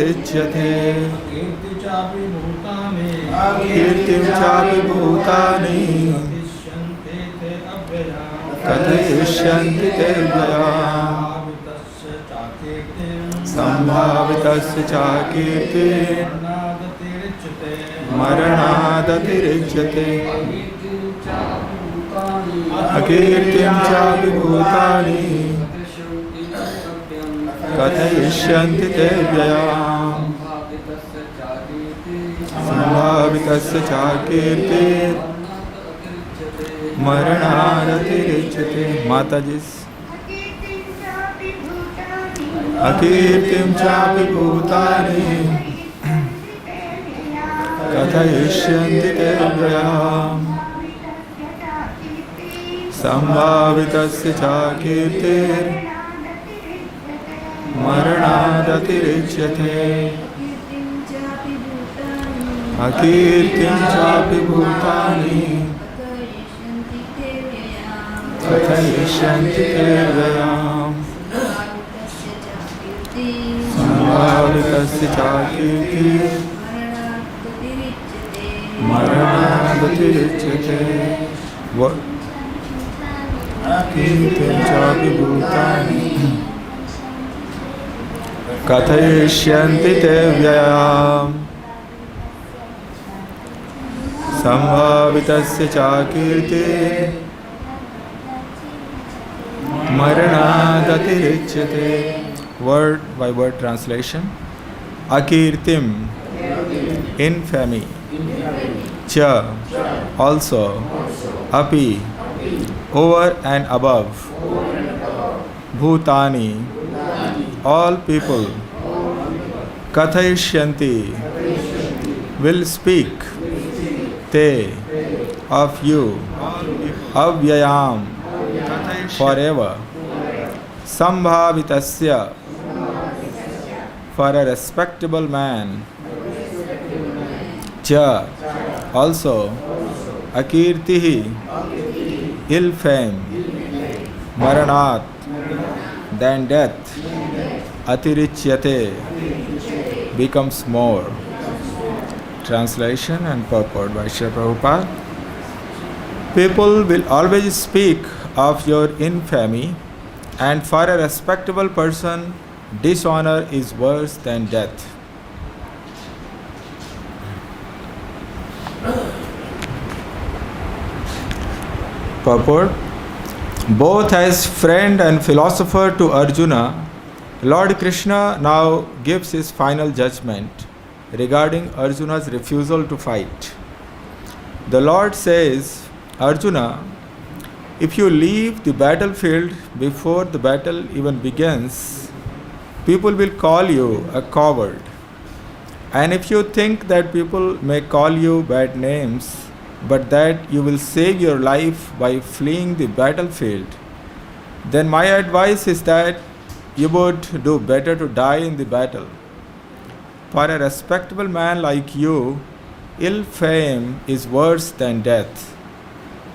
इच्छते कीर्ति चापि भूतानि कीर्तिं चापि भूतानि कथिष्यन्ति ते अव्यया कथयिष्यन्ति ते व्यया भावितस्य चाकीर्तिं सम्भावितस्य च कीर्तिर् मरणादतिरिच्यते मरणादतिरिच्यते अकीर्तिं चापि भूतानि कथयिष्यन्ति ते व्यया सम्भावितस्य च कीर्तिर् मरणादतिरिच्यते। माताजी अकीर्तिं चापि भूतानि कथयिष्यन्ति ते व्यया सम्भावितस्य च कीर्तिर् मरणादतिरिच्यते अकीर्तिं चापि भूतानि कथयिष्यन्ति ते व्यया सम्भावितस्य च कीर्तिर् मरणादतिरिच्यते अकीर्तिं चापि भूतानि कथयिष्यन्ति ते व्यया सम्भावितस्य च कीर्तिर् मरणादतिरिच्यते। Word by word translation. Akirtim, infamy. Cha, also. Api, over and above. Bhutani, all people. Kathayishyanti, will speak. Te, of you. Avyayam, forever. Sambhavitasya, for a respectable man. Cha, also. Akirtihi, ill fame. Maranat, than death. Atirichyate, becomes more. Translation and purport by Srila Prabhupada. People will always speak of your infamy, and for a respectable person, dishonor is worse than death. Purport. Both as friend and philosopher to Arjuna, Lord Krishna now gives his final judgment regarding Arjuna's refusal to fight. The Lord says, Arjuna, if you leave the battlefield before the battle even begins, people will call you a coward. And if you think that people may call you bad names, but that you will save your life by fleeing the battlefield, then my advice is that you would do better to die in the battle. For a respectable man like you, ill fame is worse than death.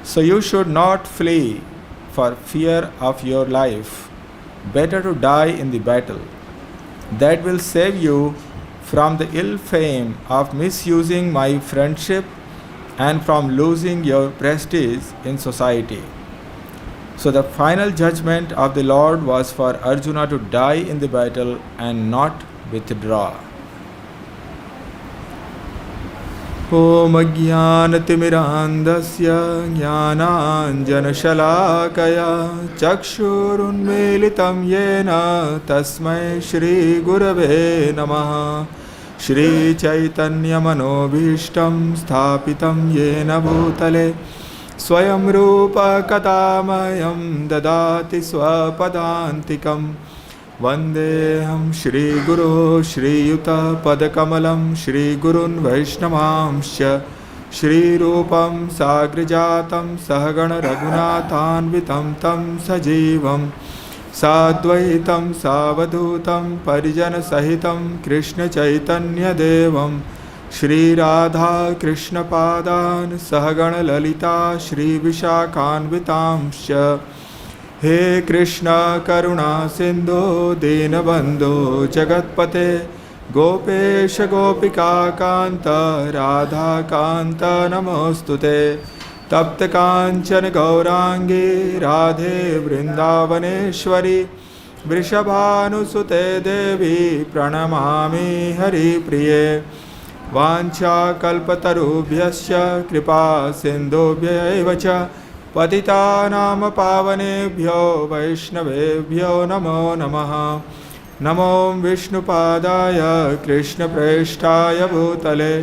So you should not flee for fear of your life. Better to die in the battle. That will save you from the ill fame of misusing my friendship and from losing your prestige in society. So the final judgment of the Lord was for Arjuna to die in the battle and not withdraw. Om Ajnanatimirandasya Jnananjanashalakaya Chakshurunmilitam Yena Tasmai Shri Gurave Namaha Shri Chaitanya Manobhishtam Sthapitam Yena Bhutale Swayam Rupa Katamayam Dadati Swapadantikam Vandeham Shri Guru Shri Yuta Padakamalam Shri Gurun Vaishnavamsya Shri Rupam Sagrijatam Sahagana Raghunathanvitam Tam Sajivam Sadvaitam Savadhutam Parijana Sahitam Krishna Chaitanya Devam Shri Radha Krishna Padan Sahagana Lalita Shri Vishakhanvitamsya He Krishna Karuna Sindhu Dinabandhu Jagatpate Gopesh गोपिकान्त Radhakant नमोऽस्तुते तप्त कांचन गौरांगी राधे वृंदावनेश्वरी वृषभानुसुते देवी प्रणमामि हरिप्रिये वाञ्छाकल्पतरुभ्यश्च कृपा सिन्धुभ्यैव च पतितानां पावनेभ्यो वैष्णवेभ्यो नमो नमः नमो विष्णुपादाय कृष्णप्रेष्ठाय भूतले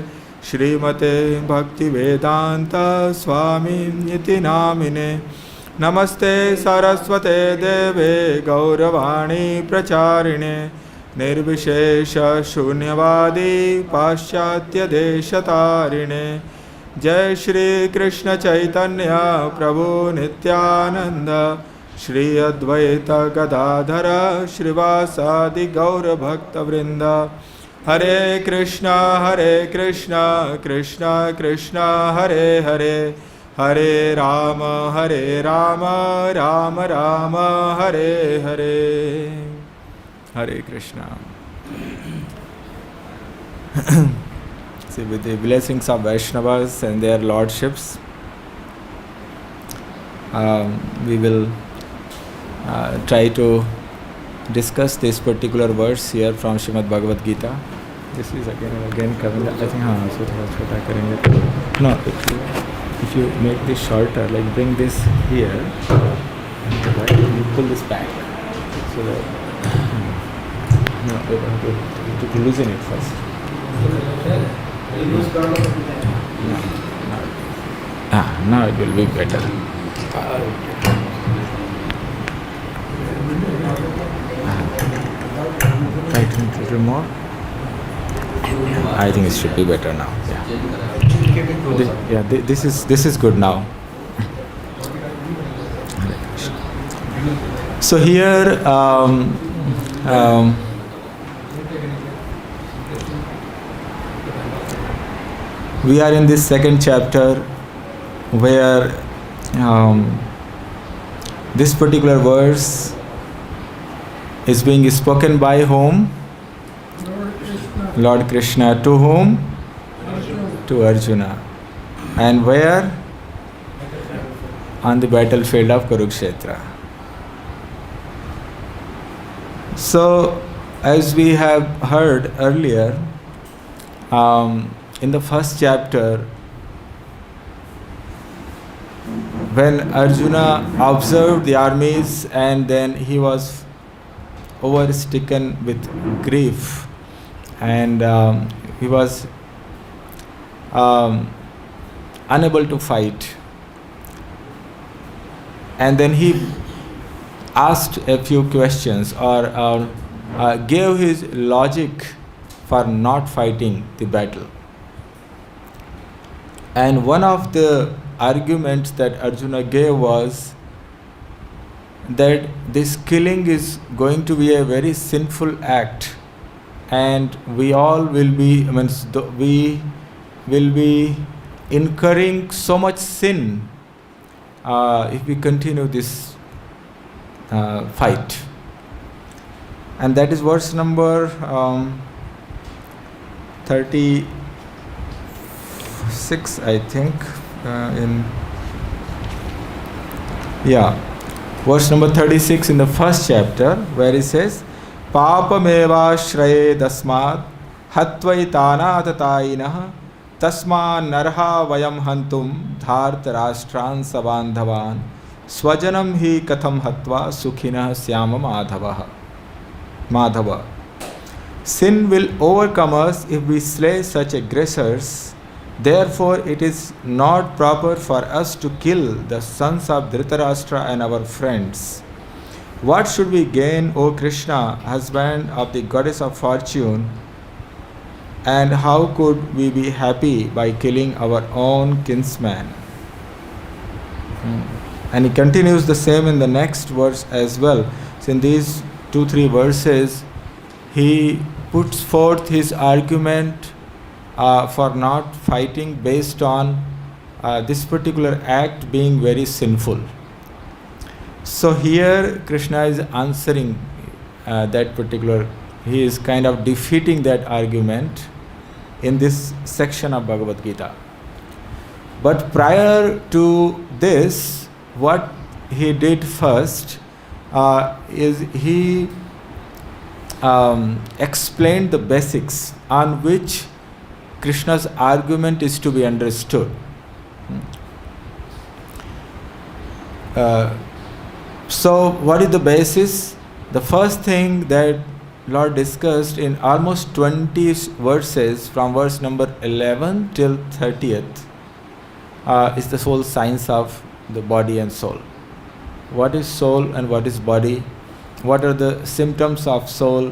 श्रीमते भक्तिवेदांत स्वामिनिति नामिने नमस्ते सरस्वते देवे गौरवाणी प्रचारिणे निर्विशेष शून्यवादी पाश्चात्य देशतारिणे जय श्री कृष्ण चैतन्य प्रभु नित्यानंद श्री अद्वैत गदाधर श्रीवासादि गौर भक्त वृंद हरे Krishna Krishna Krishna Hare Hare Hare Ram Ram Ram Hare Hare Hare Krishna. See, with the blessings of Vaishnavas and their lordships, we will try to discuss this particular verse here from Srimad Bhagavad Gita. This is again and again coming. I think so thoda chota karenge. No, if you make this shorter, like bring this here, right? You pull this back so that no, you have to loosen it first. Now it will be better. Tighten it a little more. I think it should be better now. This is good now. So here we are in this second chapter where this particular verse is being spoken by whom? Lord Krishna. To whom? To Arjuna. And where? On the battlefield of Kurukshetra. So, as we have heard earlier, in the first chapter, when Arjuna observed the armies and then he was overtaken with grief and he was unable to fight, and then he asked a few questions or gave his logic for not fighting the battle. And one of the arguments that Arjuna gave was that this killing is going to be a very sinful act, and we all will be, we will be incurring so much sin if we continue this fight. And that is verse number 36, I think. Verse number 36 in the first chapter, where it says, Papameva shraye dasmat hatvaitana tatayinah tasma narha vayam hantum dhart rashtran sabandhavan swajanam hi katham hatva sukhinah syama madhava. Sin will overcome us if we slay such aggressors. Therefore, it is not proper for us to kill the sons of Dhritarashtra and our friends. What should we gain, O Krishna, husband of the goddess of fortune? And how could we be happy by killing our own kinsman? And he continues the same in the next verse as well. So in these 2-3 verses, he puts forth his argument for not fighting based on this particular act being very sinful. So here Krishna is answering that particular he is kind of defeating that argument in this section of Bhagavad Gita. But prior to this, what he did first is he explained the basics on which Krishna's argument is to be understood. So what is the basis? The first thing that Lord discussed in almost 20 verses from verse number 11 till 30th is the whole science of the body and soul. What is soul and what is body? What are the symptoms of soul?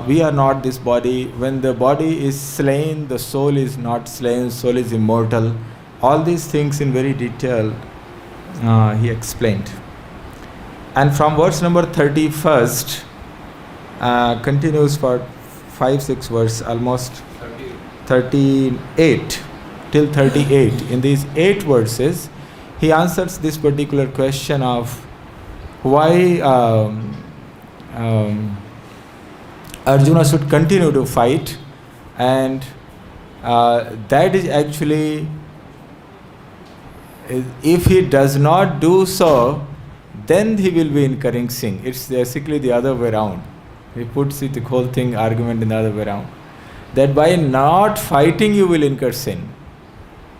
We are not this body. When the body is slain, the soul is not slain, soul is immortal. All these things in very detail he explained. And from verse number 31st, continues for 5-6 verse, almost 38 till 38. In these 8 verses, he answers this particular question of why Arjuna should continue to fight, and that is actually, if he does not do so, then he will be incurring sin. It's basically the other way around. He puts it, the whole thing, argument in the other way around. That by not fighting you will incur sin.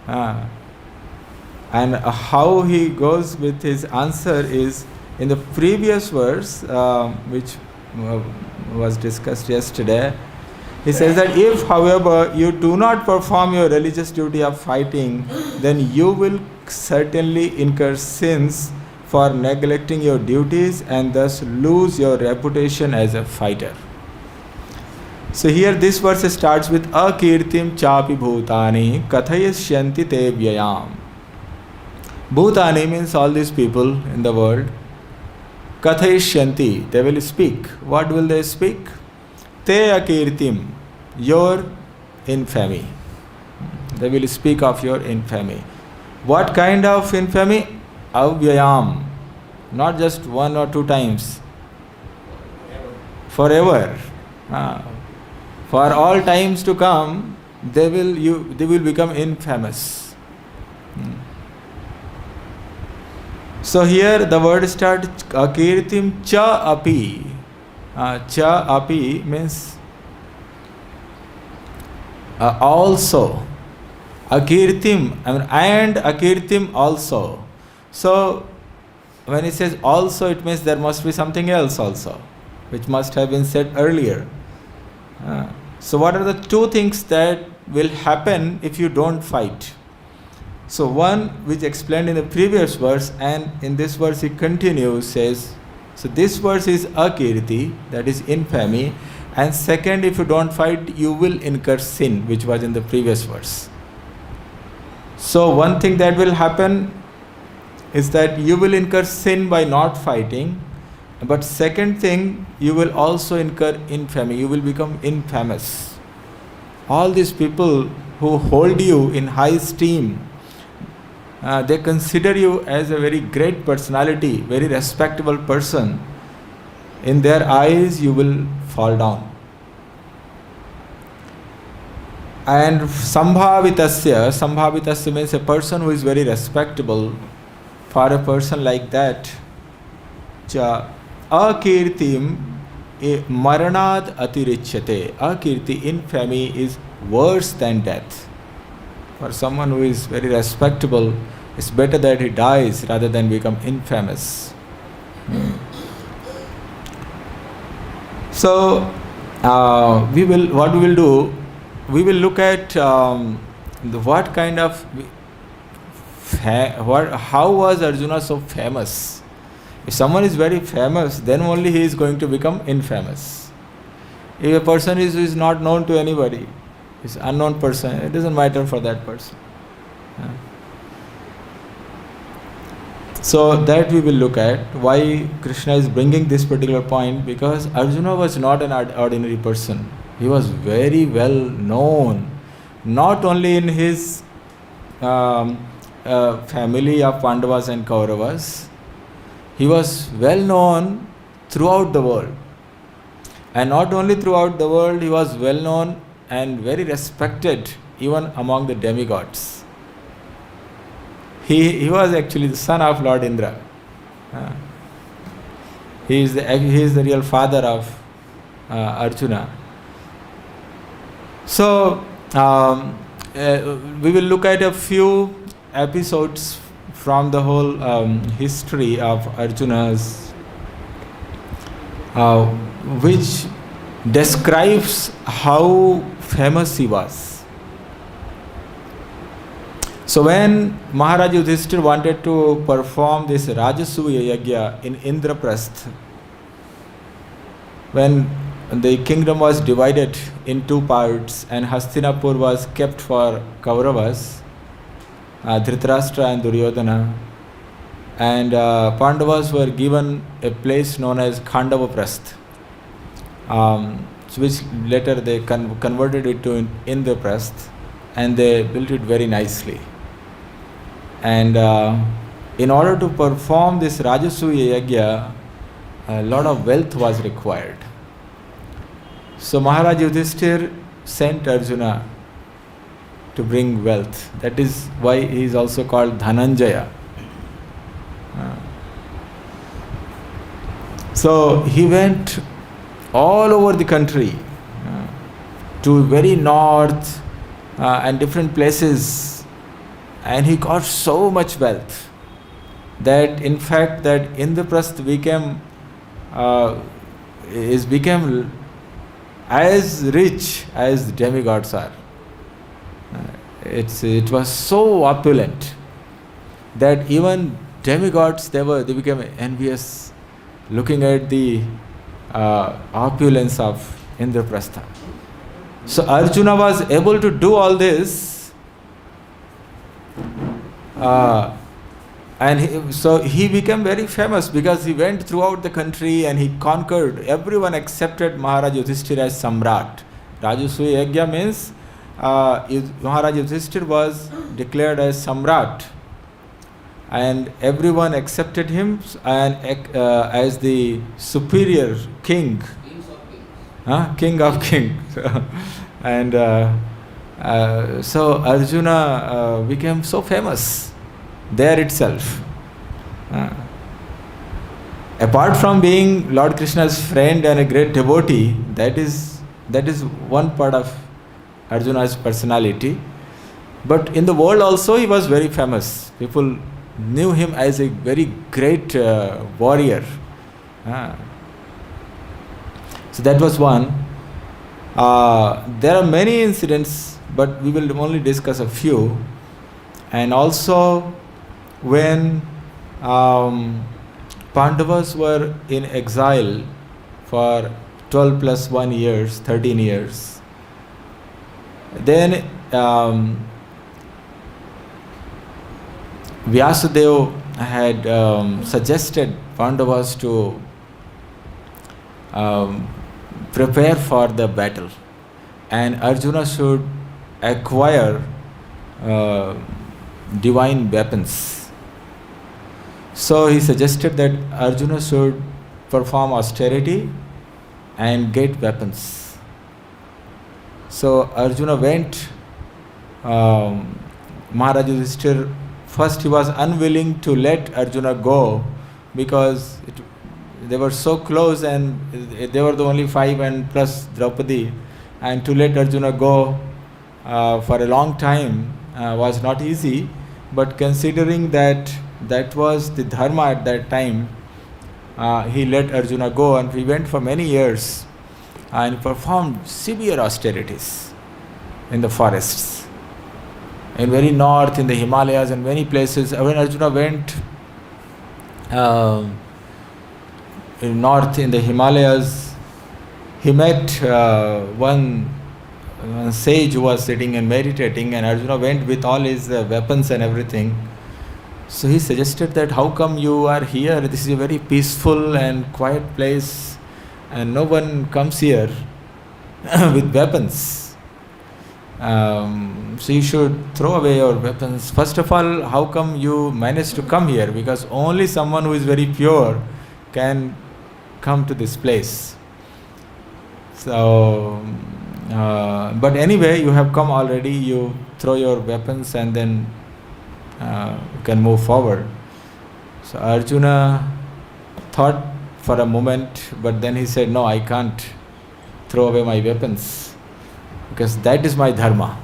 And how he goes with his answer is in the previous verse, which was discussed yesterday. He says that if, however, you do not perform your religious duty of fighting, then you will certainly incur sins for neglecting your duties and thus lose your reputation as a fighter. So here this verse starts with Akirtim chapi bhutani kathayasyanti te vyayam. Bhutani means all these people in the world. Kathayasyanti, they will speak. What will they speak? Te akirtim, your infamy. They will speak of your infamy. What kind of infamy? Avyayam. Not just 1 or 2 times. Forever. For all times to come, they will become infamous. So here the word starts akirtim cha api. Cha api means also. Akirtim and akirtim also. So when it says also, it means there must be something else also, which must have been said earlier. So what are the 2 things that will happen if you don't fight? So one which explained in the previous verse, and in this verse he continues, says, so this verse is akirti, that is infamy, and second, if you don't fight, you will incur sin, which was in the previous verse. So one thing that will happen is that you will incur sin by not fighting, but second thing, you will also incur infamy, you will become infamous. All these people who hold you in high esteem, they consider you as a very great personality, very respectable person. In their eyes, you will fall down. And sambhavitasya means a person who is very respectable. For a person like that, akirtim maranad atirichyate. Akirti, infamy, is worse than death. For someone who is very respectable, it's better that he dies rather than become infamous. So, what we will do, we will look at what kind of, how was Arjuna so famous? If someone is very famous, then only he is going to become infamous. If a person is not known to anybody, is unknown person, it doesn't matter for that person. So that we will look at why Krishna is bringing this particular point, because Arjuna was not an ordinary person. He was very well known, not only in his family of Pandavas and Kauravas. He was well known throughout the world. And not only throughout the world, he was well known and very respected even among the demigods. He was actually the son of Lord Indra. He is the real father of Arjuna. So we will look at a few episodes from the whole history of Arjuna's, which describes how famous he was. So when Maharaj Yudhishthir wanted to perform this Rajasuya Yajna in Indraprastha, when the kingdom was divided in two parts and Hastinapur was kept for Kauravas, Dhritarashtra and Duryodhana, and Pandavas were given a place known as Khandavaprastha, which later they converted it to Indraprastha, and they built it very nicely. And in order to perform this Rajasuya Yajna, a lot of wealth was required. So Maharaj Yudhishthir sent Arjuna to bring wealth. That is why he is also called Dhananjaya. So he went all over the country, to very north and different places, and he got so much wealth that in fact that Indraprastha became as rich as demigods are. It was so opulent that even demigods they became envious looking at the opulence of Indraprastha. So Arjuna was able to do all this, and he became very famous because he went throughout the country and he conquered. Everyone accepted Maharaj Yudhishthir as Samrat. Rajasuya Yajna means Maharaj Yudhishthir was declared as Samrat, and everyone accepted him and as the superior king, king of kings. And so Arjuna became so famous there itself. Apart from being Lord Krishna's friend and a great devotee, that is one part of Arjuna's personality. But in the world also he was very famous. People knew him as a very great warrior. So that was one. There are many incidents, but we will only discuss a few. And also when Pandavas were in exile for 12 plus 1 years, 13 years, then Vyasadeva had suggested Pandavas to prepare for the battle, and Arjuna should acquire divine weapons. So he suggested that Arjuna should perform austerity and get weapons. So Arjuna went. Maharaj Yudhishthir, first he was unwilling to let Arjuna go because they were so close and they were the only 5 and plus Draupadi, and to let Arjuna go for a long time was not easy. But considering that was the dharma at that time, he let Arjuna go, and he went for many years and performed severe austerities in the forests, in very north, in the Himalayas and many places. When Arjuna went in north in the Himalayas, he met one sage who was sitting and meditating, and Arjuna went with all his weapons and everything. So he suggested that, how come you are here? This is a very peaceful and quiet place and no one comes here with weapons. So you should throw away your weapons. First of all, how come you managed to come here? Because only someone who is very pure can come to this place. So, but anyway, you have come already. You throw your weapons and then you can move forward. So Arjuna thought for a moment, but then he said, "No, I can't throw away my weapons because that is my dharma."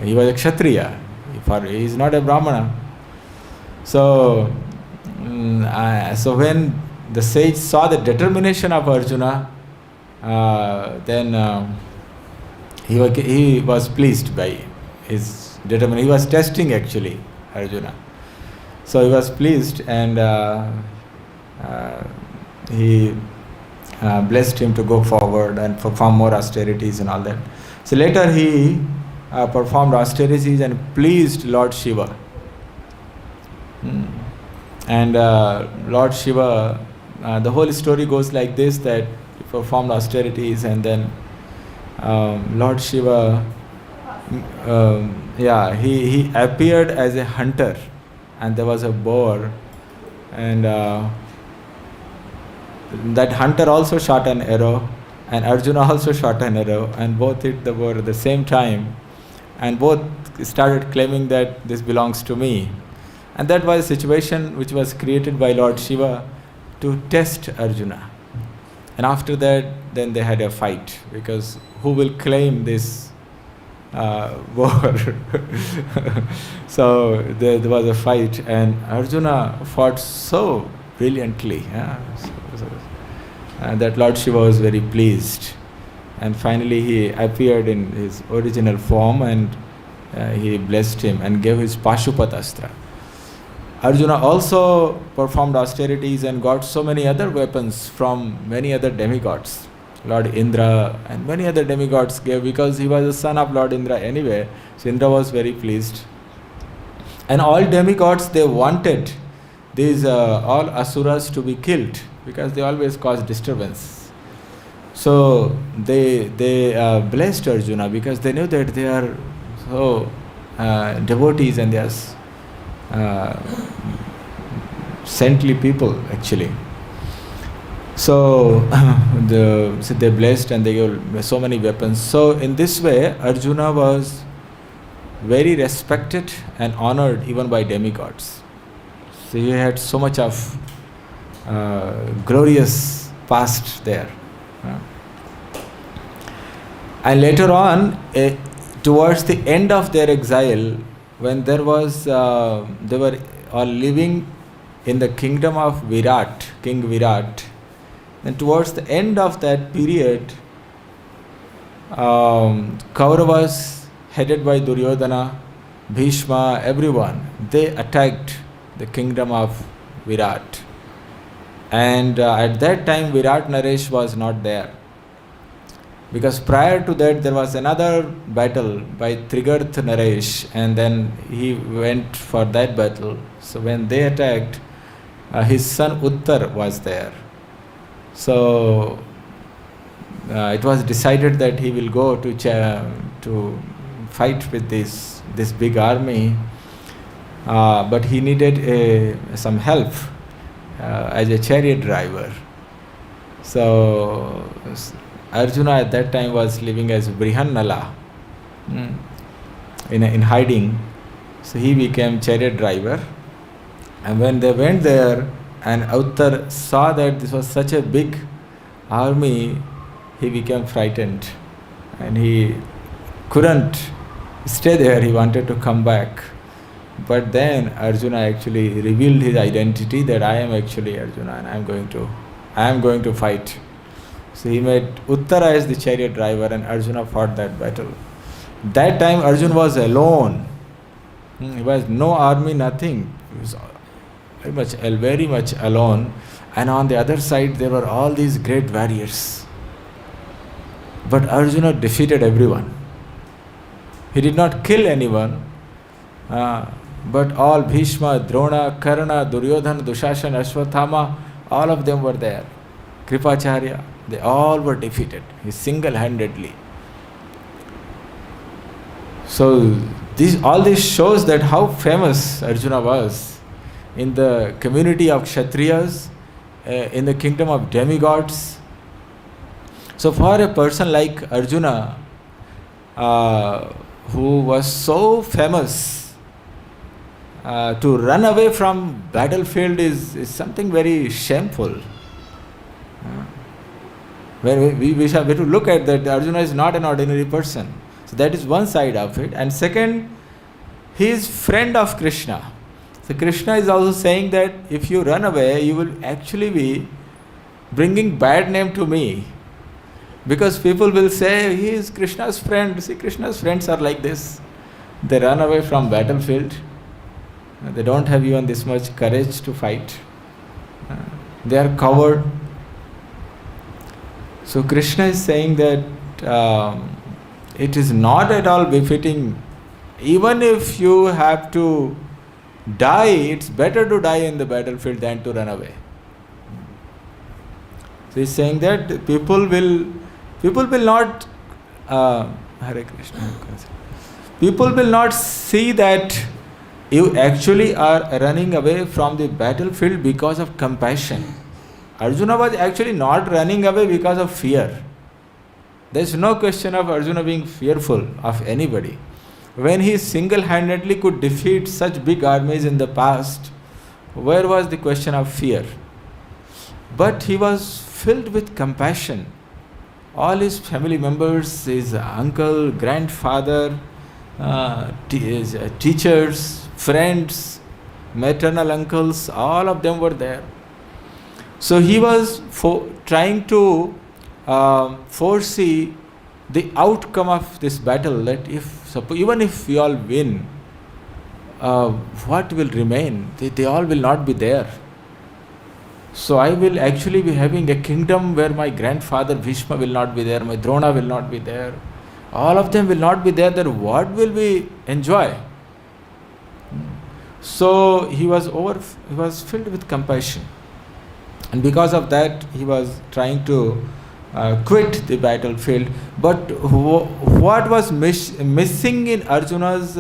He was a Kshatriya. He is not a Brahmana. So, so when the sage saw the determination of Arjuna, then he was pleased by his determination. He was testing actually Arjuna. So he was pleased, and he blessed him to go forward and perform more austerities and all that. So later he performed austerities and pleased Lord Shiva. And Lord Shiva, the whole story goes like this, that he performed austerities and then Lord Shiva, he appeared as a hunter, and there was a boar, and that hunter also shot an arrow, and Arjuna also shot an arrow, and both hit the boar at the same time, and both started claiming that this belongs to me. And that was a situation which was created by Lord Shiva to test Arjuna. And after that, then they had a fight, because who will claim this boar? So there was a fight, and Arjuna fought so brilliantly, that Lord Shiva was very pleased. And finally he appeared in his original form, and he blessed him and gave his Pashupatastra. Arjuna also performed austerities and got so many other weapons from many other demigods. Lord Indra and many other demigods gave, because he was the son of Lord Indra anyway. So Indra was very pleased. And all demigods, they wanted these all asuras to be killed, because they always cause disturbance. So they blessed Arjuna, because they knew that they are so devotees and they are saintly people actually. So they blessed and they gave so many weapons. So in this way, Arjuna was very respected and honored even by demigods. So he had so much of glorious past there. And later on, towards the end of their exile, when they were all living in the kingdom of Virat, King Virat, and towards the end of that period, Kauravas, headed by Duryodhana, Bhishma, everyone, they attacked the kingdom of Virat. And at that time, Virat Naresh was not there. Because prior to that, there was another battle by Trigarth Naresh, and then he went for that battle. So when they attacked, his son Uttar was there. So it was decided that he will go to fight with this big army, but he needed some help as a chariot driver. So Arjuna at that time was living as Brihannala, in hiding. So he became chariot driver. And when they went there, and Uttar saw that this was such a big army, he became frightened. And he couldn't stay there, he wanted to come back. But then Arjuna actually revealed his identity, that I am actually Arjuna and I am going to fight. So he made Uttara as the chariot driver, and Arjuna fought that battle. That time Arjuna was alone. He was no army, nothing. He was very much alone. And on the other side there were all these great warriors. But Arjuna defeated everyone. He did not kill anyone, but all Bhishma, Drona, Karna, Duryodhana, Dushasana, Ashwathama, all of them were there. Kripacharya, they all were defeated. He single-handedly. So all this shows that how famous Arjuna was in the community of Kshatriyas, in the kingdom of demigods. So for a person like Arjuna, who was so famous, to run away from battlefield is something very shameful. When we have to look at that, Arjuna is not an ordinary person. So that is one side of it. And second, he is friend of Krishna. So Krishna is also saying that if you run away, you will actually be bringing bad name to me. Because people will say, he is Krishna's friend. See, Krishna's friends are like this. They run away from battlefield. They don't have even this much courage to fight. They are coward. So Krishna is saying that it is not at all befitting. Even if you have to die, it's better to die in the battlefield than to run away. So he's saying that people will not Hare Krishna. People will not see that you actually are running away from the battlefield because of compassion. Arjuna was actually not running away because of fear. There is no question of Arjuna being fearful of anybody. When he single-handedly could defeat such big armies in the past, where was the question of fear? But he was filled with compassion. All his family members, his uncle, grandfather, his teachers, friends, maternal uncles, all of them were there. So he was trying to foresee the outcome of this battle, that even if we all win, what will remain? They all will not be there. So I will actually be having a kingdom where my grandfather Bhishma will not be there, my Drona will not be there, all of them will not be there. Then what will we enjoy? So he was filled with compassion, and because of that he was trying to quit the battlefield. But what was missing in Arjuna's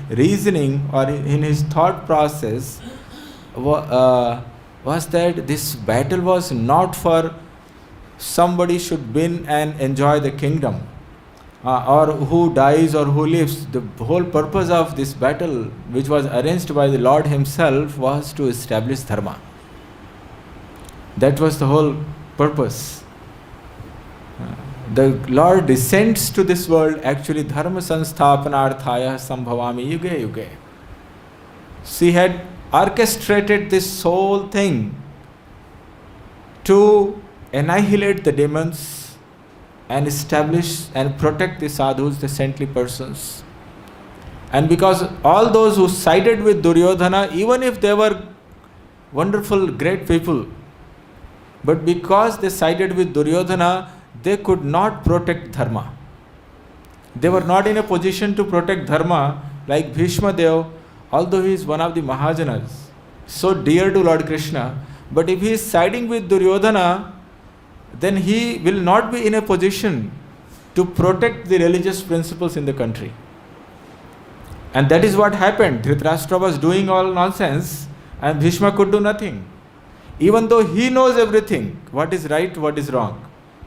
reasoning or in his thought process was that this battle was not for somebody should win and enjoy the kingdom, or who dies or who lives. The whole purpose of this battle, which was arranged by the Lord himself, was to establish dharma. That was the whole purpose. The Lord descends to this world actually dharma sansthapanarthaya sambhavami yuge yuge. She had orchestrated this whole thing to annihilate the demons and establish and protect the sadhus, the saintly persons. And because all those who sided with Duryodhana, even if they were wonderful, great people, but because they sided with Duryodhana, they could not protect dharma. They were not in a position to protect dharma like Bhishma Dev, although he is one of the Mahajanas, so dear to Lord Krishna. But if he is siding with Duryodhana, then he will not be in a position to protect the religious principles in the country. And that is what happened. Dhritarashtra was doing all nonsense and Bhishma could do nothing. Even though he knows everything, what is right, what is wrong,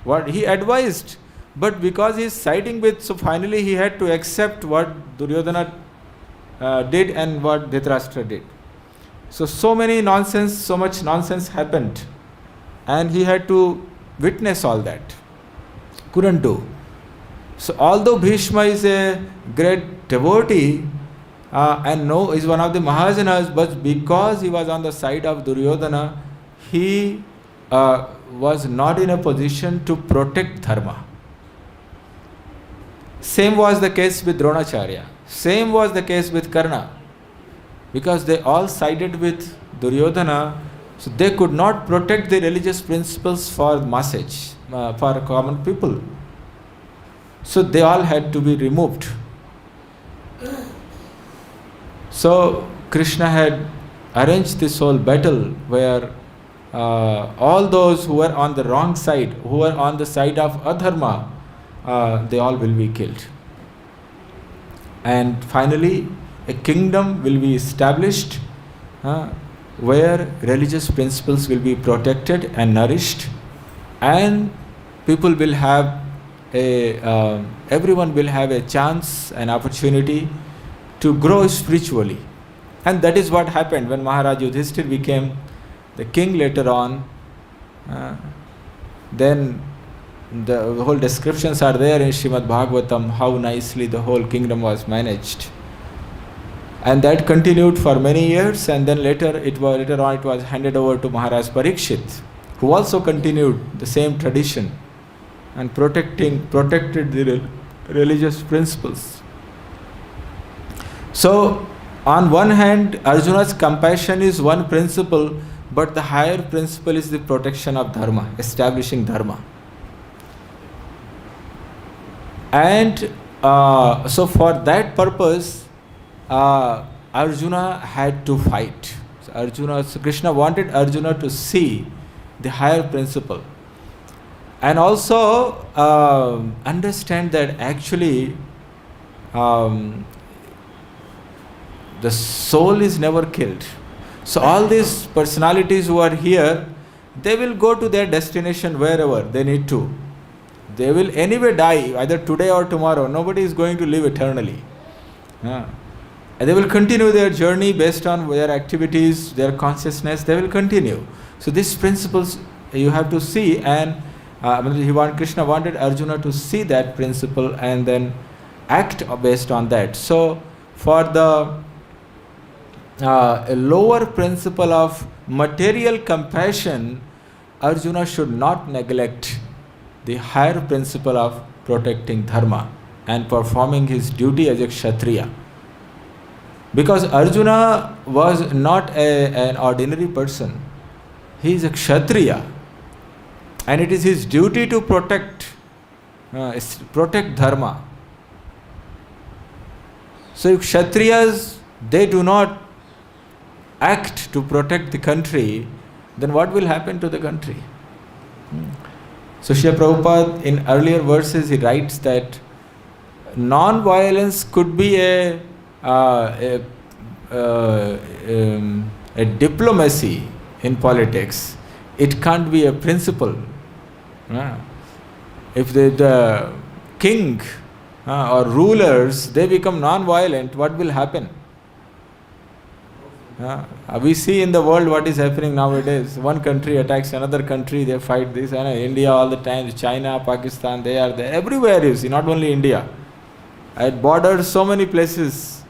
what he advised, but because he is siding with, so finally he had to accept what Duryodhana did and what Dhritarashtra did. So much nonsense happened, and he had to witness all that. Couldn't do. So although Bhishma is a great devotee and is one of the Mahajanas, but because he was on the side of Duryodhana, he was not in a position to protect dharma. Same was the case with Dronacharya. Same was the case with Karna. Because they all sided with Duryodhana, so they could not protect the religious principles for masses, for common people. So they all had to be removed. So Krishna had arranged this whole battle where all those who were on the wrong side, who were on the side of adharma, they all will be killed. And finally, a kingdom will be established where religious principles will be protected and nourished, and people will have everyone will have a chance, an opportunity to grow spiritually. And that is what happened when Maharaj Yudhishthir became the king later on. Then the whole descriptions are there in Srimad Bhagavatam, how nicely the whole kingdom was managed. And that continued for many years, and then later on it was handed over to Maharaj Parikshit, who also continued the same tradition and protected the religious principles. So, on one hand, Arjuna's compassion is one principle, but the higher principle is the protection of dharma, establishing dharma. And so for that purpose, Arjuna had to fight. So Krishna wanted Arjuna to see the higher principle. And also understand that actually the soul is never killed. So all these personalities who are here, they will go to their destination wherever they need to. They will anyway die, either today or tomorrow. Nobody is going to live eternally. And they will continue their journey based on their activities, their consciousness, they will continue. So these principles you have to see, and Krishna wanted Arjuna to see that principle and then act based on that. So for the a lower principle of material compassion, Arjuna should not neglect the higher principle of protecting dharma and performing his duty as a Kshatriya. Because Arjuna was not an ordinary person. He is a Kshatriya. And it is his duty to protect dharma. So if Kshatriyas, they do not act to protect the country, then what will happen to the country? So Srila Prabhupada in earlier verses he writes that non-violence could be a diplomacy in politics. It can't be a principle. If the king or rulers, they become non-violent, what will happen? We see in the world what is happening nowadays. One country attacks another country, they fight this. India all the time, China, Pakistan, they are there. Everywhere you see, not only India. At borders, so many places.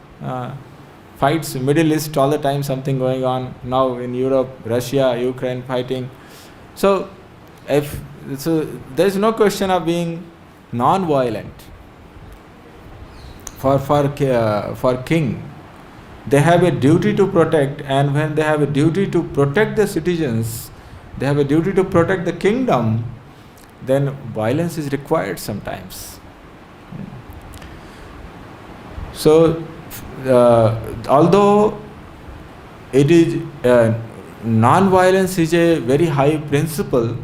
Fights, Middle East, all the time something going on. Now in Europe, Russia, Ukraine fighting. So there is no question of being non-violent. For king, they have a duty to protect, and when they have a duty to protect the citizens, they have a duty to protect the kingdom, then violence is required sometimes. So, although it is non-violence is a very high principle,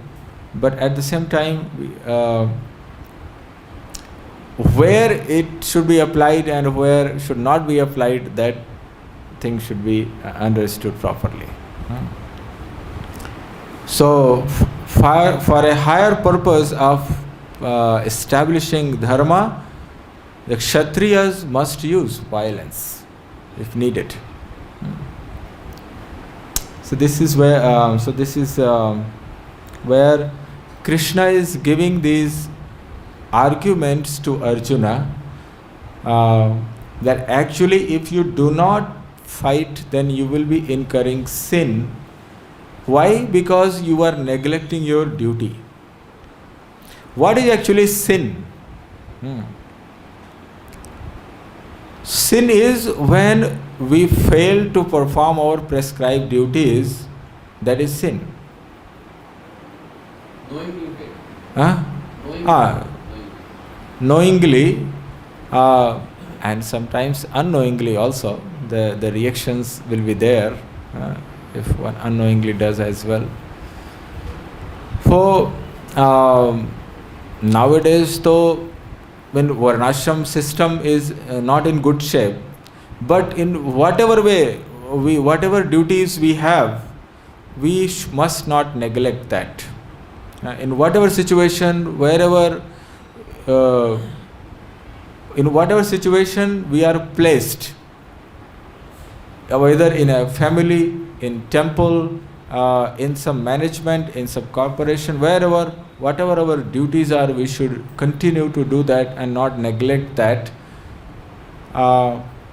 but at the same time, where it should be applied and where should not be applied, that thing should be understood properly. So, for a higher purpose of establishing dharma, the Kshatriyas must use violence if needed. So this is where Krishna is giving these arguments to Arjuna that actually if you do not fight, then you will be incurring sin. Why? Because you are neglecting your duty. What is actually sin? Sin is when we fail to perform our prescribed duties. That is sin. Knowingly and sometimes unknowingly also. The reactions will be there if one unknowingly does as well. For nowadays, though, when Varnashram system is not in good shape, but in whatever way, whatever duties we have, we must not neglect that. In whatever situation, wherever, in whatever situation we are placed, whether in a family, in temple, in some management, in some corporation, wherever, whatever our duties are, we should continue to do that and not neglect that.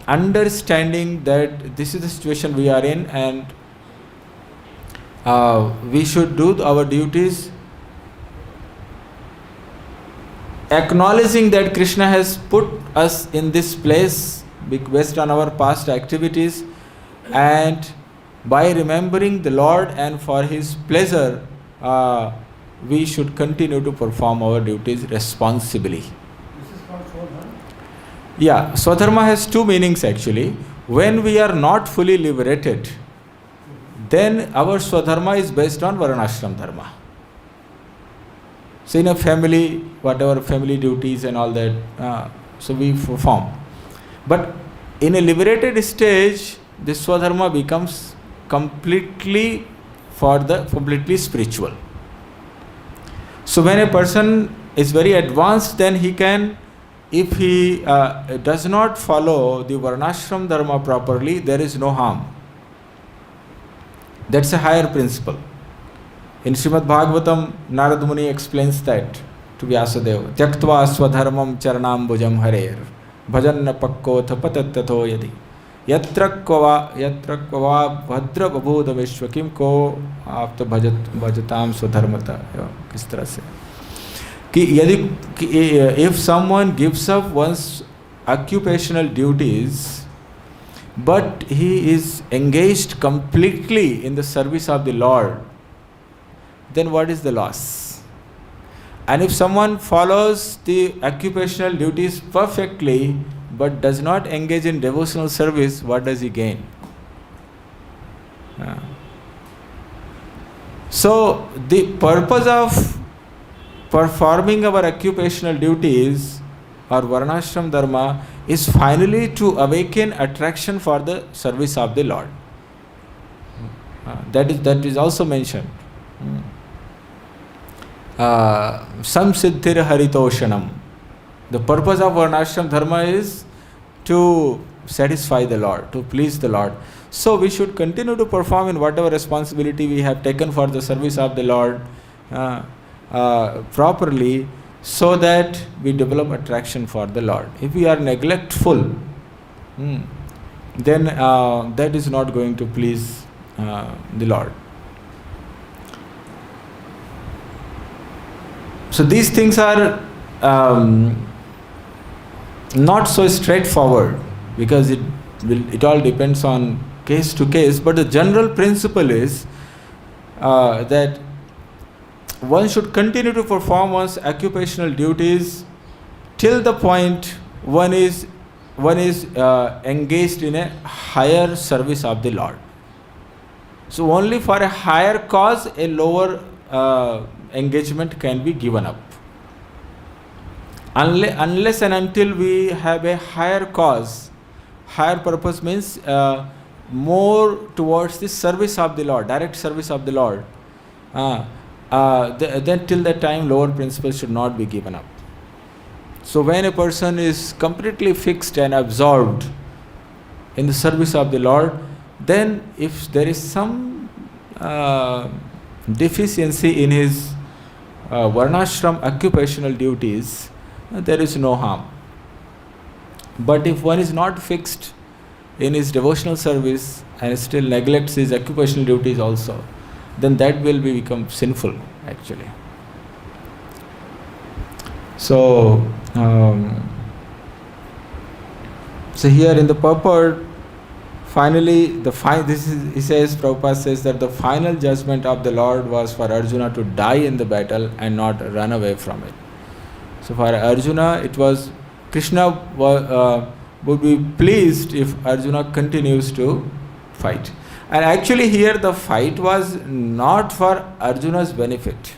Understanding that this is the situation we are in, and we should do our duties, acknowledging that Krishna has put us in this place based on our past activities, and by remembering the Lord and for His pleasure, we should continue to perform our duties responsibly. This is called Swadharma. Yeah, Swadharma has two meanings actually. When we are not fully liberated, then our Swadharma is based on Varnashram Dharma. So in a family, whatever family duties and all that, so we perform. But in a liberated stage, this Swadharma becomes completely spiritual. So when a person is very advanced, then he can, if he does not follow the Varnashram Dharma properly, there is no harm. That's a higher principle. In Srimad Bhagavatam, Narad Muni explains that to Vyasadeva. Tyaktva swadharmam charanambujam harer bhajanna pakkotha patattatho yadi yatra kvava bhadra babodha vishwakim ko aap to bhajatam swadharmata. Kis tarah se if someone gives up one's occupational duties, but he is engaged completely in the service of the Lord, then what is the loss? And if someone follows the occupational duties perfectly but does not engage in devotional service, what does he gain? So the purpose of performing our occupational duties or Varnashram Dharma is finally to awaken attraction for the service of the Lord. That is also mentioned. Samsiddhir haritoshanam. The purpose of Varnashram Dharma is to satisfy the Lord, to please the Lord. So we should continue to perform in whatever responsibility we have taken for the service of the Lord properly, so that we develop attraction for the Lord. If we are neglectful, then that is not going to please the Lord. So these things are not so straightforward, because it all depends on case to case, but the general principle is that one should continue to perform one's occupational duties till the point one is engaged in a higher service of the Lord. So only for a higher cause a lower engagement can be given up. Unless and until we have a higher cause, higher purpose means more towards the service of the Lord, direct service of the Lord, then till that time lower principles should not be given up. So when a person is completely fixed and absorbed in the service of the Lord, then if there is some deficiency in his Varnashram occupational duties, there is no harm. But if one is not fixed in his devotional service and still neglects his occupational duties also, then that will become sinful actually. So, so here in the purport, finally, he says, Prabhupada says that the final judgment of the Lord was for Arjuna to die in the battle and not run away from it. So for Arjuna, it was Krishna would be pleased if Arjuna continues to fight. And actually here the fight was not for Arjuna's benefit.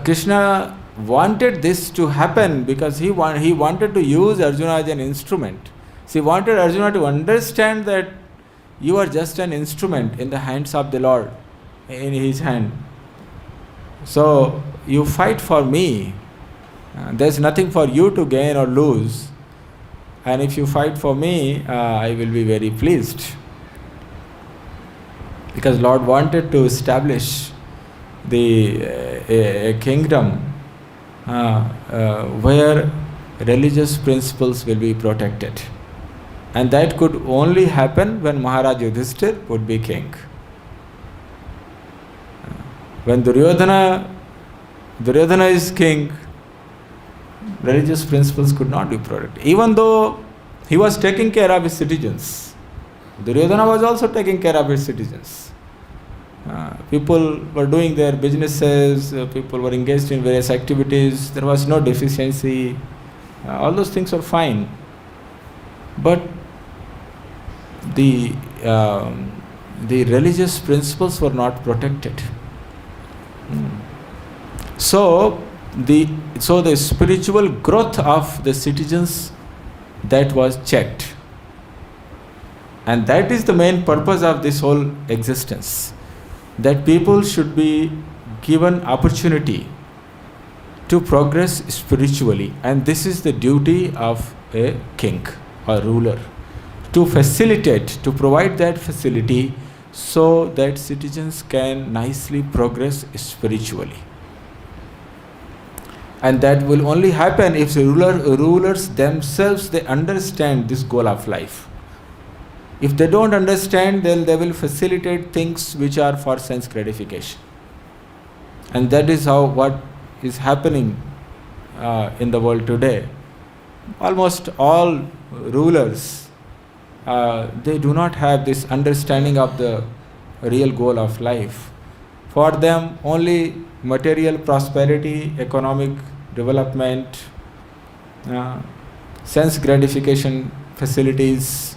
Krishna wanted this to happen because he wanted to use Arjuna as an instrument. So he wanted Arjuna to understand that you are just an instrument in the hands of the Lord, in his hand. So you fight for me. There's nothing for you to gain or lose. And if you fight for me, I will be very pleased. Because Lord wanted to establish a kingdom where religious principles will be protected. And that could only happen when Maharaj Yudhishthir would be king. When Duryodhana is king, religious principles could not be protected. Even though he was taking care of his citizens, Duryodhana was also taking care of his citizens. People were doing their businesses, people were engaged in various activities, there was no deficiency, all those things were fine. But the religious principles were not protected. So the spiritual growth of the citizens, that was checked. And that is the main purpose of this whole existence. That people should be given opportunity to progress spiritually. And this is the duty of a king or ruler. To facilitate, to provide that facility so that citizens can nicely progress spiritually. And that will only happen if the rulers themselves, they understand this goal of life. If they don't understand, then they will facilitate things which are for sense gratification. And that is what is happening in the world today. Almost all rulers, they do not have this understanding of the real goal of life. For them, only material prosperity, economic development, sense gratification facilities,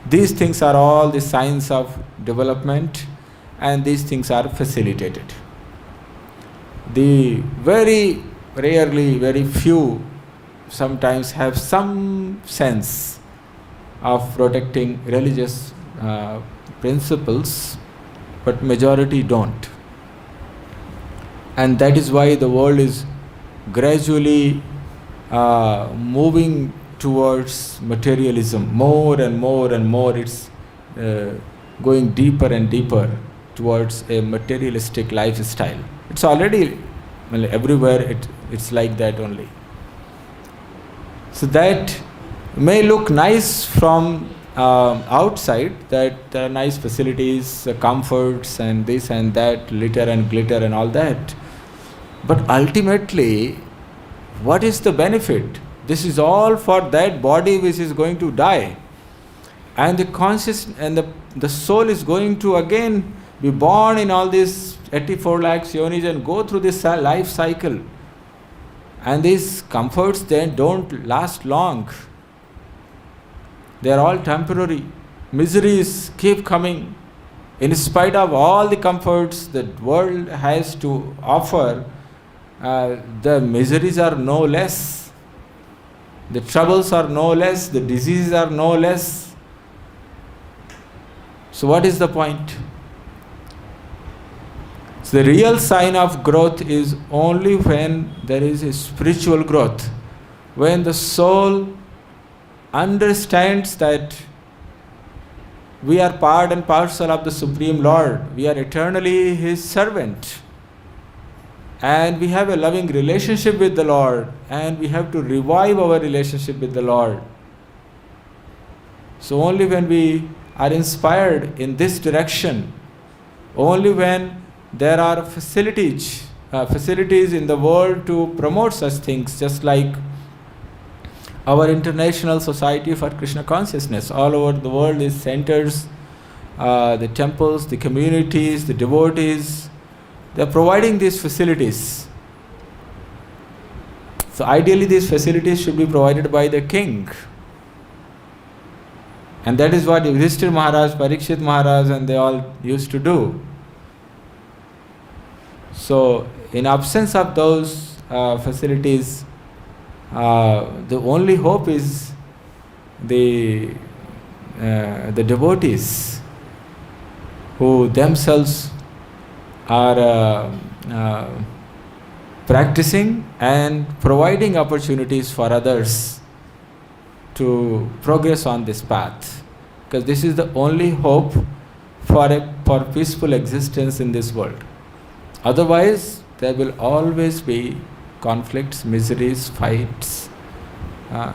these things are all the signs of development, and these things are facilitated. The very rarely, very few sometimes have some sense of protecting religious principles, but majority don't. And that is why the world is gradually moving towards materialism. More and more and more, it's going deeper and deeper towards a materialistic lifestyle. It's already, well, everywhere it's like that only. So that may look nice from outside, that there are nice facilities, comforts and this and that, litter and glitter and all that. But ultimately, what is the benefit? This is all for that body which is going to die. And the conscious and the soul is going to again be born in all these 84 lakhs yonis and go through this life cycle. And these comforts then don't last long. They are all temporary. Miseries keep coming. In spite of all the comforts the world has to offer, the miseries are no less. The troubles are no less. The diseases are no less. So what is the point? So the real sign of growth is only when there is a spiritual growth. When the soul understands that we are part and parcel of the Supreme Lord. We are eternally His servant. And we have a loving relationship with the Lord. And we have to revive our relationship with the Lord. So only when we are inspired in this direction, only when there are facilities in the world to promote such things, just like our International Society for Krishna Consciousness. All over the world is centers, the temples, the communities, the devotees. They are providing these facilities. So ideally these facilities should be provided by the king. And that is what Yudhishthir Maharaj, Parikshit Maharaj and they all used to do. So in absence of those facilities, the only hope is the devotees who themselves are practicing and providing opportunities for others to progress on this path, because this is the only hope for peaceful existence in this world. Otherwise, there will always be conflicts, miseries, fights.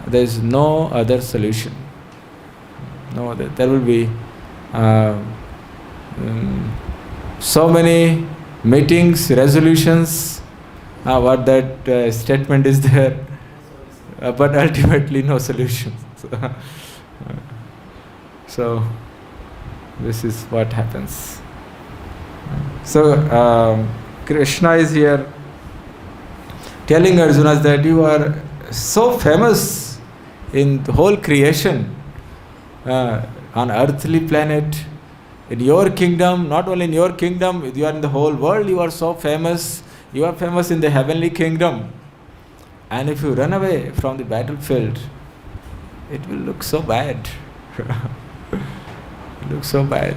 There is no other solution. No other. There will be so many meetings, resolutions. What that statement is there, but ultimately no solution. So this is what happens. So Krishna is here telling Arjuna that you are so famous in the whole creation, on earthly planet, in your kingdom, not only in your kingdom, you are in the whole world, you are so famous. You are famous in the heavenly kingdom. And if you run away from the battlefield, it will look so bad. It looks so bad.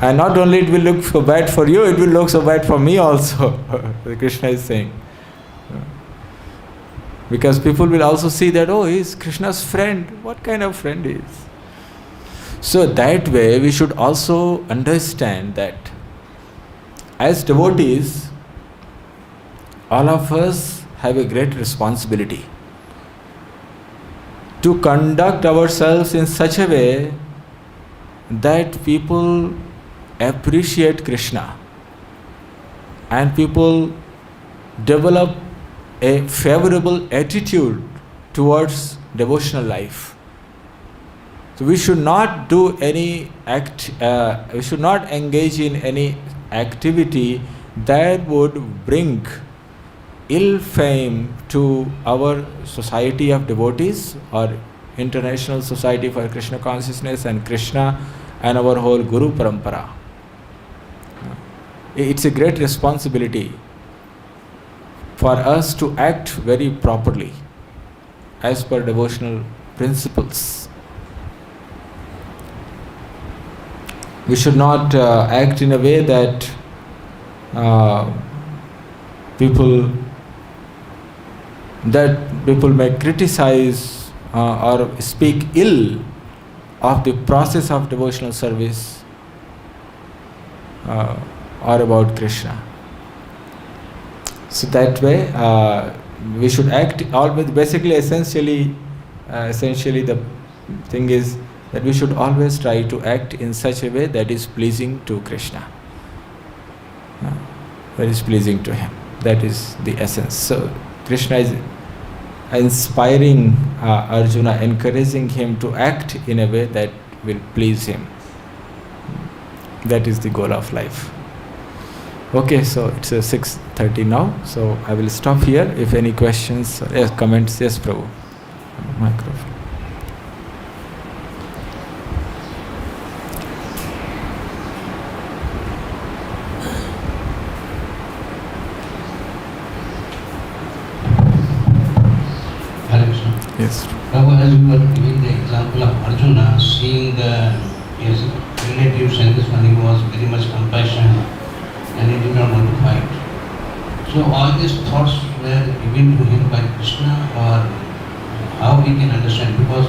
And not only it will look so bad for you, it will look so bad for me also. Krishna is saying. Because people will also see that, oh, he is Krishna's friend. What kind of friend he is? So that way we should also understand that as devotees, all of us have a great responsibility to conduct ourselves in such a way that people appreciate Krishna and people develop a favorable attitude towards devotional life. So we should not do any we should not engage in any activity that would bring ill fame to our society of devotees or International Society for Krishna Consciousness and Krishna and our whole Guru Parampara. It's a great responsibility for us to act very properly as per devotional principles. We should not act in a way that people may criticize or speak ill of the process of devotional service or about Krishna. So that way we should act always. Basically, essentially the thing is that we should always try to act in such a way that is pleasing to Krishna, that is pleasing to him. That is the essence. So Krishna is inspiring Arjuna, encouraging him to act in a way that will please him. That is the goal of life. Okay, so it's 6:30 now, so I will stop here. If any questions or comments, yes, Prabhu. Microphone. Yes. Prabhu, as you were giving the example of Arjuna, seeing his relatives and this one, he was very much compassionate and he did not want to fight. So all these thoughts were given to him by Krishna, or how we can understand? Because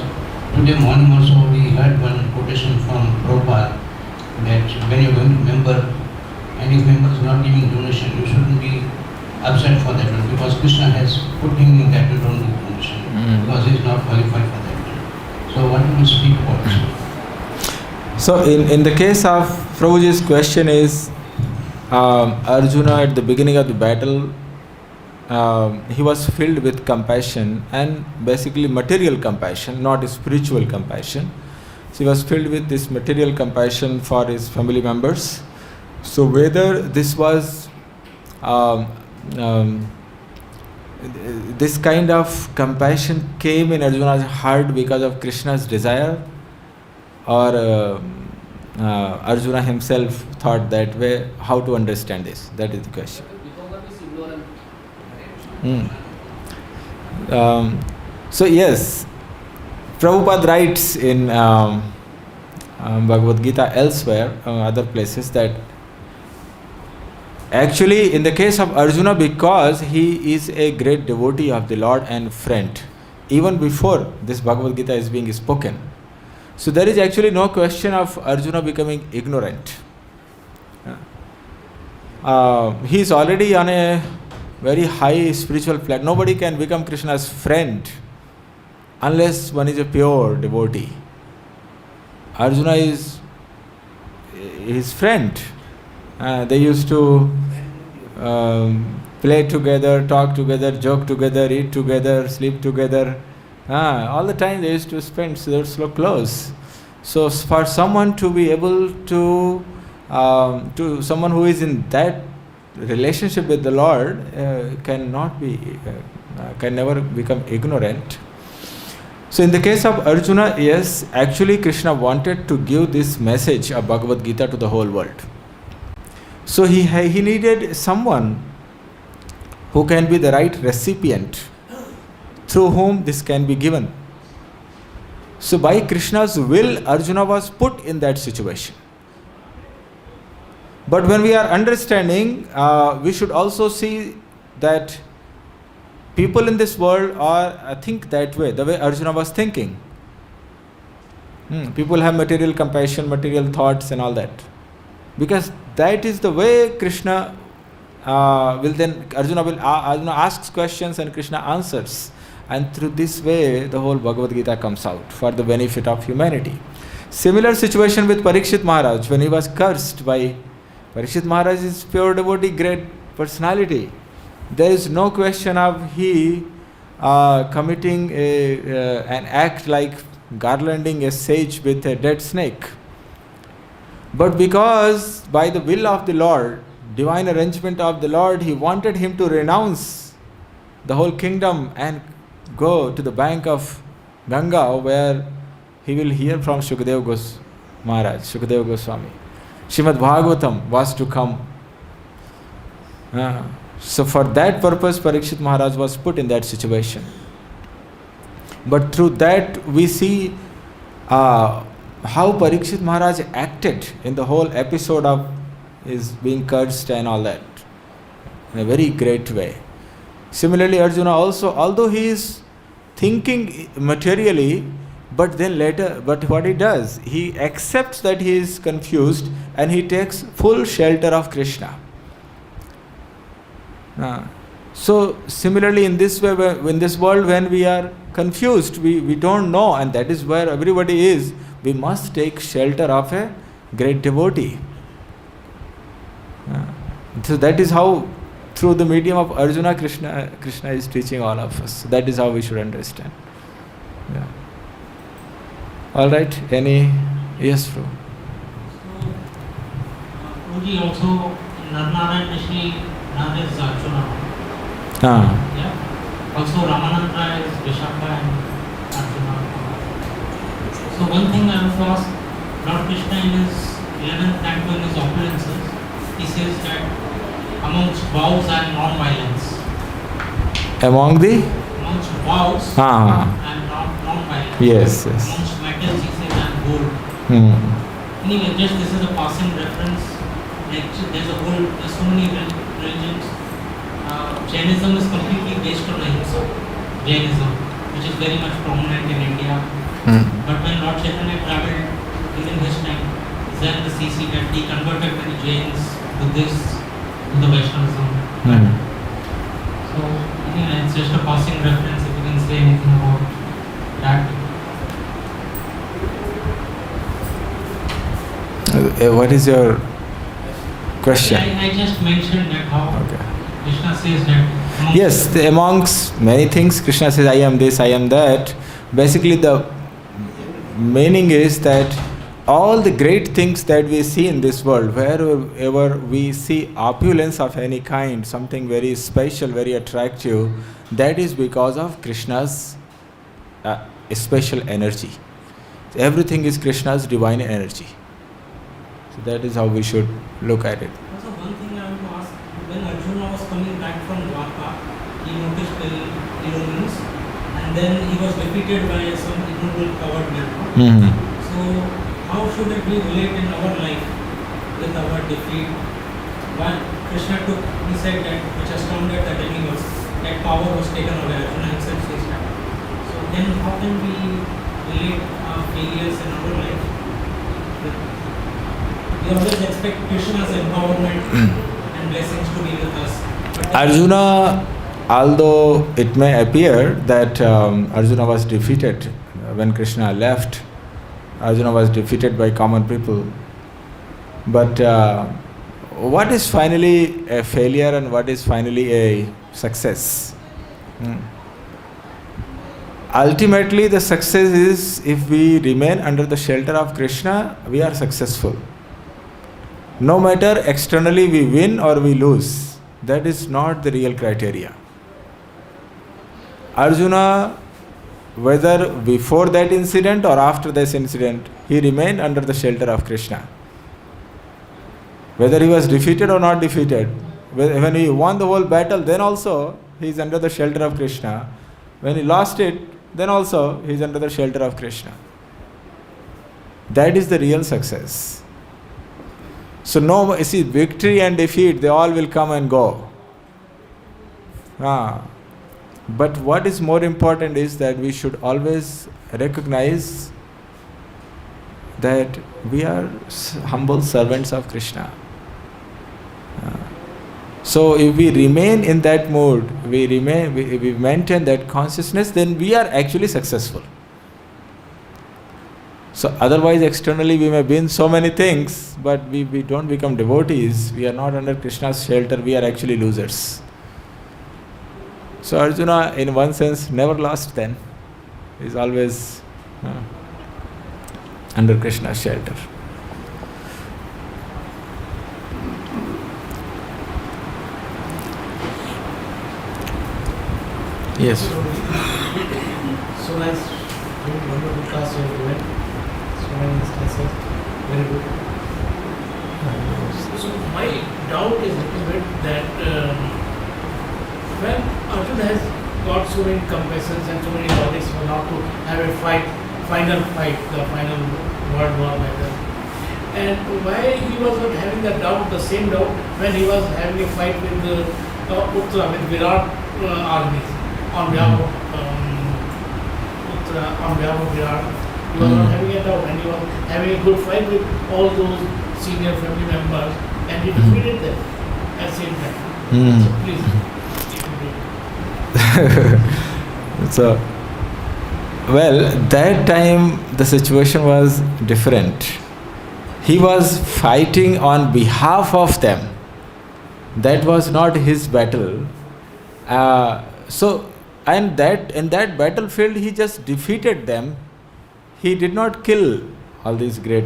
today morning also we heard one quotation from Prabhupada that when you are going to member and if member is not giving donation, you shouldn't be upset for that one, because Krishna has put him in that don't give donation because he is not qualified for that. So what do you speak about this? So in the case of Prabhuji's question is, Arjuna at the beginning of the battle, he was filled with compassion, and basically material compassion, not spiritual compassion. So he was filled with this material compassion for his family members. So whether this was this kind of compassion came in Arjuna's heart because of Krishna's desire, or Arjuna himself thought that way, how to understand this? That is the question. So yes, Prabhupada writes in Bhagavad Gita elsewhere, other places, that Actually, in the case of Arjuna, because he is a great devotee of the Lord and friend, even before this Bhagavad Gita is being spoken. So there is actually no question of Arjuna becoming ignorant. He is already on a very high spiritual platform. Nobody can become Krishna's friend unless one is a pure devotee. Arjuna is his friend. They used to play together, talk together, joke together, eat together, sleep together. All the time they used to spend, so they were so close. So for someone to be able to someone who is in that relationship with the Lord can never become ignorant. So in the case of Arjuna, yes, actually Krishna wanted to give this message of Bhagavad Gita to the whole world. So he needed someone who can be the right recipient through whom this can be given. So by Krishna's will, Arjuna was put in that situation. But when we are understanding, we should also see that people in this world think that way, the way Arjuna was thinking. People have material compassion, material thoughts and all that. Because that is the way Krishna Arjuna asks questions and Krishna answers. And through this way, the whole Bhagavad Gita comes out for the benefit of humanity. Similar situation with Parikshit Maharaj, when he was cursed by Parikshit Maharaj is pure devotee, great personality. There is no question of he committing an act like garlanding a sage with a dead snake. But because by the will of the Lord, divine arrangement of the Lord, he wanted him to renounce the whole kingdom and go to the bank of Ganga where he will hear from Shukadeva Goswami. Srimad Bhagavatam was to come. So for that purpose, Parikshit Maharaj was put in that situation. But through that we see how Parikshit Maharaj acted in the whole episode of his being cursed and all that in a very great way. Similarly, Arjuna also, although he is thinking materially, but what he does, he accepts that he is confused and he takes full shelter of Krishna. So similarly, in this way, in this world, when we are confused, we don't know, and that is where everybody is, we must take shelter of a great devotee. So that is how, through the medium of Arjuna, Krishna is teaching all of us. That is how we should understand. Yeah. All right. Any? Yes, bro. So, Guruji, also Narnarayan Rishi now is Arjuna. Yeah. Also Ramananda is Vishaka and Arjuna. So one thing I want to ask, Lord Krishna in his 11th canto in his opulences, he says that amongst vows and non-violence. Amongst vows and non-violence. Yes. Amongst metals, he says, and gold. Anyway, just this is a passing reference. Like, there's so many religions. Jainism is completely based on ahimsa. Jainism, which is very much prominent in India. But when Lord Chaitanya traveled during his time, then the CC that he converted many Jains, Buddhists to the Vaishnavism. So, anyway, it's just a passing reference. If you can say anything about that. What is your question? I just mentioned that how Krishna says that. Yes, amongst many things, Krishna says, I am this, I am that. Basically, the meaning is that all the great things that we see in this world, wherever we see opulence of any kind, something very special, very attractive, that is because of Krishna's special energy. Everything is Krishna's divine energy. So that is how we should look at it. Also, one thing I want to ask, when Arjuna was coming back from Dwarka, he noticed the Romans, and then he was defeated by some ignoble coward men. So how should it be relate in our life with our defeat? Krishna took, he said that which astounded the demigods, that power was taken away. Arjuna himself says that. So then how can we relate our failures in our life? We always expect Krishna's empowerment and blessings to be with us. But Arjuna, although it may appear that Arjuna was defeated when Krishna left, Arjuna was defeated by common people. But what is finally a failure and what is finally a success? Ultimately, the success is if we remain under the shelter of Krishna, we are successful. No matter externally we win or we lose, that is not the real criteria. Arjuna, whether before that incident or after this incident, he remained under the shelter of Krishna. Whether he was defeated or not defeated, when he won the whole battle, then also he is under the shelter of Krishna. When he lost it, then also he is under the shelter of Krishna. That is the real success. So no, you see, victory and defeat, they all will come and go. But what is more important is that we should always recognize that we are humble servants of Krishna. So if we remain in that mood, we maintain that consciousness, then we are actually successful. So otherwise externally we may win so many things, but we don't become devotees, we are not under Krishna's shelter, we are actually losers. So Arjuna in one sense never lost then. He is always under Krishna's shelter. Yes. So nice, wonderful class you have given. So many instances, very good. So my doubt is a little bit that when Arjuna has got so many compassions and so many logics for not to have a final fight, the final world war like that. And why he was not having that doubt, the same doubt when he was having a fight with Uttara, with Virat armies on behalf of Uttara, on behalf of Virat. He was not having a doubt and he was having a good fight with all those senior family members and he defeated them at the same time. So please. So, well, that time the situation was different. He was fighting on behalf of them. That was not his battle. In that battlefield, he just defeated them. He did not kill all these great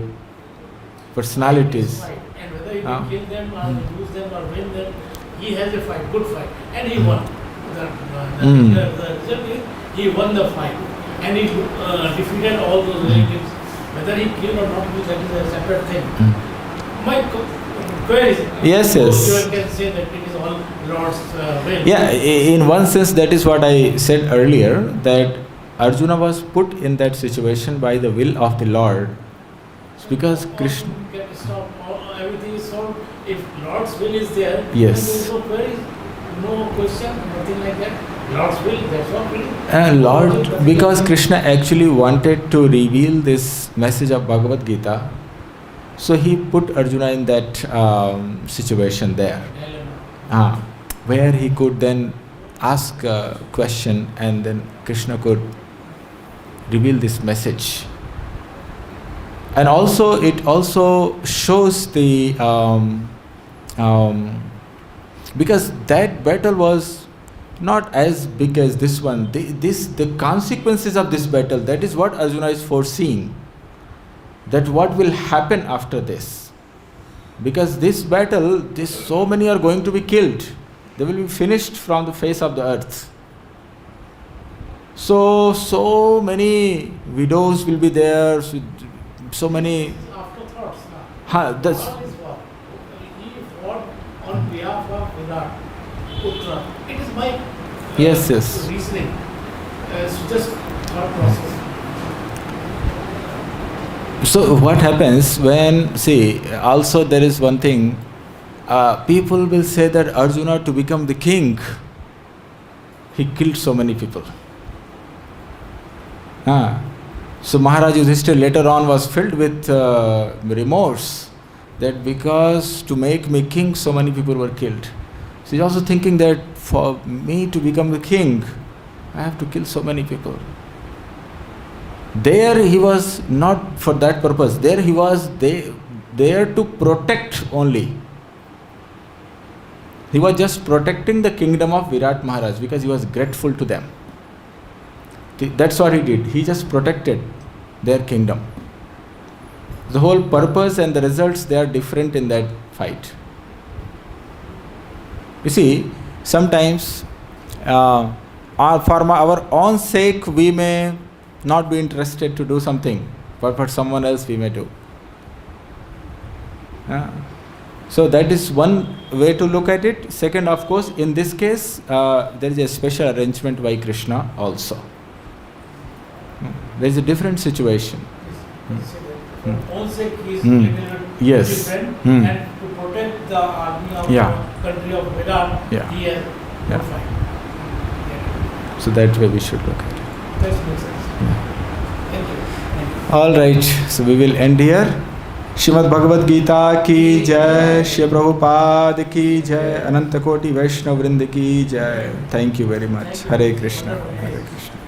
personalities. And whether he will kill them or lose them or win them, he has a fight, good fight, and he won. The result is he won the fight and he defeated all those relatives. Whether he killed or not, that is a separate thing. My query is, Yes. You can say that it is all Lord's will. Yeah, in one sense, that is what I said earlier, that Arjuna was put in that situation by the will of the Lord. It's because Krishna. You can stop, everything is solved. If Lord's will is there, Yes. then there is no query, no question, nothing like that. Lord's will, that's what will. Lord, because Krishna actually wanted to reveal this message of Bhagavad Gita, so he put Arjuna in that situation there, where he could then ask a question and then Krishna could reveal this message. And also it also shows the because that battle was not as big as this one. The consequences of this battle, that is what Arjuna is foreseeing, that what will happen after this. Because this battle, so many are going to be killed. They will be finished from the face of the earth. So many widows will be there, so many. Afterthoughts. That's, What is what? He fought on behalf of Virat, Uttara. It is my Yes. reasoning. So just thought process. So what happens when, see, also there is one thing, people will say that Arjuna, to become the king, he killed so many people. So Maharaj Yudhishthira later on was filled with remorse that because to make me king, so many people were killed. So he's also thinking that for me to become the king, I have to kill so many people. There he was not for that purpose. There he was there to protect only. He was just protecting the kingdom of Virat Maharaj because he was grateful to them. That's what he did. He just protected their kingdom. The whole purpose and the results, they are different in that fight. You see, sometimes for our own sake we may not be interested to do something, but for someone else we may do. So that is one way to look at it. Second, of course, in this case, there is a special arrangement by Krishna also. There is a different situation. For own sake, he is Yes. friend, and to protect the army of the country of Virat, he has fight. So that way we should look at it. That makes sense. Thank you. All right, so we will end here. Shrimad Bhagavad Gita की जय, श्री प्रभुपाद की जय, अनंत कोटि वैष्णव वृंद की जय. Thank you very much. Hare Krishna. Hare Krishna.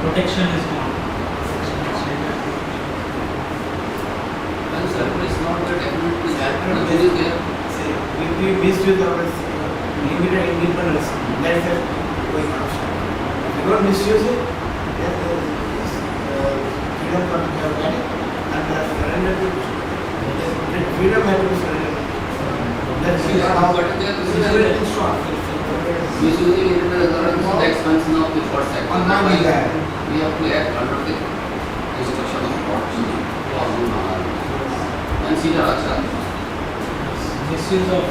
Protection is gone. And surplus is not the definitely If we misuse our limited independence, that is a going option. If we don't misuse it, then freedom comes to our body and surrender to freedom has to be surrendered. That's how this is very strong. misusing independence is the expansion of the first act. On my desire. We have to act under the instruction of God or Guru Maharaj and Sita Acharya. Misuse of